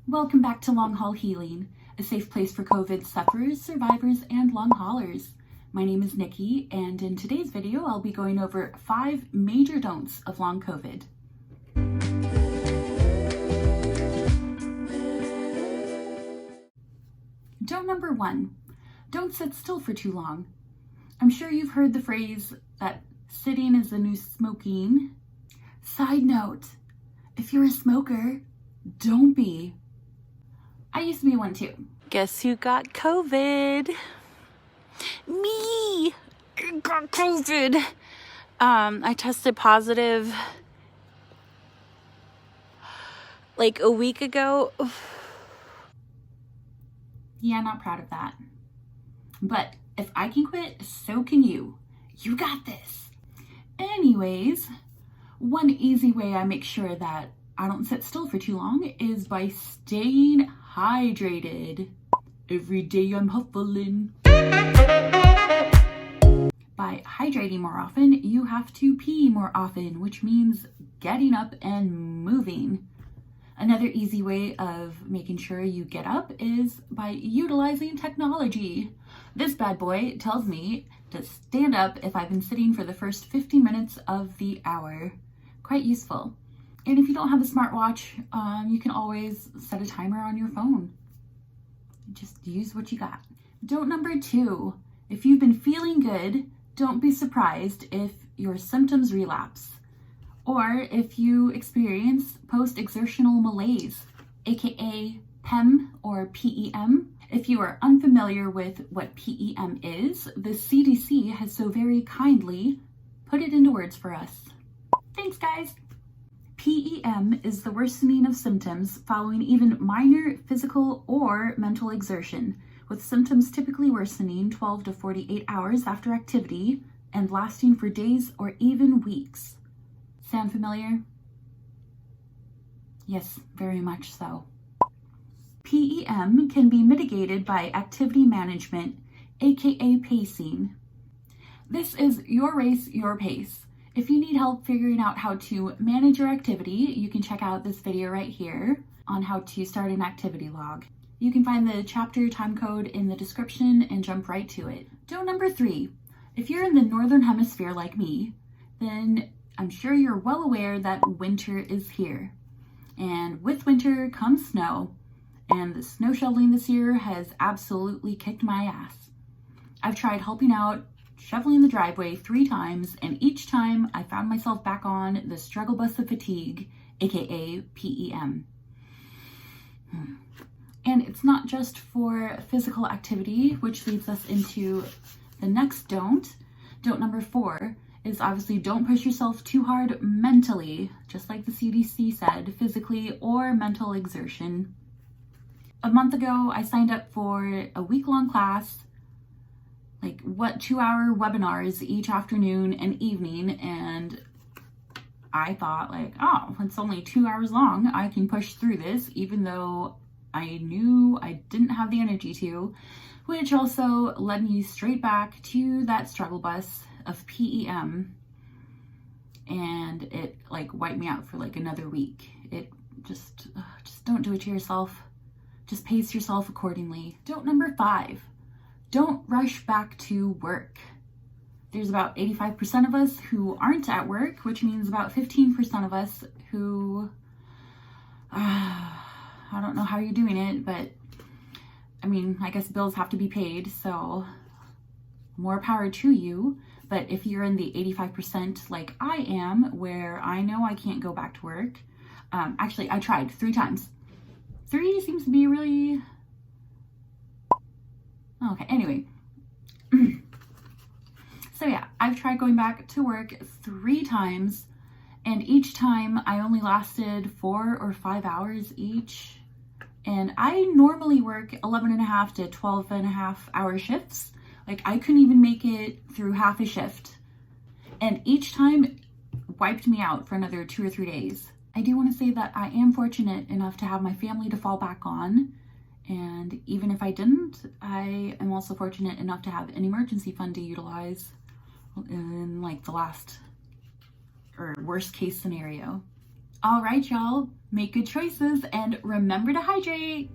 Welcome back to Long Haul Healing, a safe place for COVID sufferers, survivors, and long haulers. My name is Nikki, and in today's video, I'll be going over 5 major don'ts of long COVID. Don't number 1, don't sit still for too long. I'm sure you've heard the phrase that sitting is the new smoking. Side note, if you're a smoker, don't be. I used to be one too. Guess who got COVID? Me! I got COVID. I tested positive like a week ago. Yeah, not proud of that. But if I can quit, so can you. You got this. Anyways, one easy way I make sure that I don't sit still for too long is by staying hydrated. Every day I'm huffling. By hydrating more often, you have to pee more often, which means getting up and moving. Another easy way of making sure you get up is by utilizing technology. This bad boy tells me to stand up if I've been sitting for the first 50 minutes of the hour. Quite useful. And if you don't have a smartwatch, you can always set a timer on your phone. Just use what you got. Don't number 2, if you've been feeling good, don't be surprised if your symptoms relapse, or if you experience post-exertional malaise, aka PEM or PEM. If you are unfamiliar with what PEM is, the CDC has so very kindly put it into words for us. Thanks, guys. PEM is the worsening of symptoms following even minor physical or mental exertion, with symptoms typically worsening 12 to 48 hours after activity and lasting for days or even weeks. Sound familiar? Yes, very much so. PEM can be mitigated by activity management, aka pacing. This is your race, your pace. If you need help figuring out how to manage your activity, you can check out this video right here on how to start an activity log. You can find the chapter time code in the description and jump right to it. Don't number 3, if you're in the Northern Hemisphere like me, then I'm sure you're well aware that winter is here. And with winter comes snow, and the snow shoveling this year has absolutely kicked my ass. I've tried helping out shoveling the driveway 3 times, and each time I found myself back on the struggle bus of fatigue, aka PEM. And it's not just for physical activity, which leads us into the next don't. Don't number 4 is obviously don't push yourself too hard mentally, just like the CDC said, physically or mental exertion. A month ago, I signed up for a week-long class, 2-hour webinars each afternoon and evening, and I thought oh, it's only 2 hours long. I can push through this, even though I knew I didn't have the energy to, which also led me straight back to that struggle bus of PEM, and it wiped me out for another week. It just don't do it to yourself. Just pace yourself accordingly. Don't number 5, don't rush back to work. There's about 85% of us who aren't at work, which means about 15% of us who, I don't know how you're doing it, but I guess bills have to be paid, so more power to you. But if you're in the 85% like I am, where I know I can't go back to work, actually I tried 3 times. 3 seems to be really, okay, anyway. So yeah, I've tried going back to work 3 times, and each time I only lasted 4 or 5 hours each. And I normally work 11.5 to 12.5 hour shifts. I couldn't even make it through half a shift. And each time wiped me out for another 2 or 3 days. I do want to say that I am fortunate enough to have my family to fall back on. And even if I didn't, I am also fortunate enough to have an emergency fund to utilize in the last or worst case scenario. All right, y'all, Make good choices and remember to hydrate.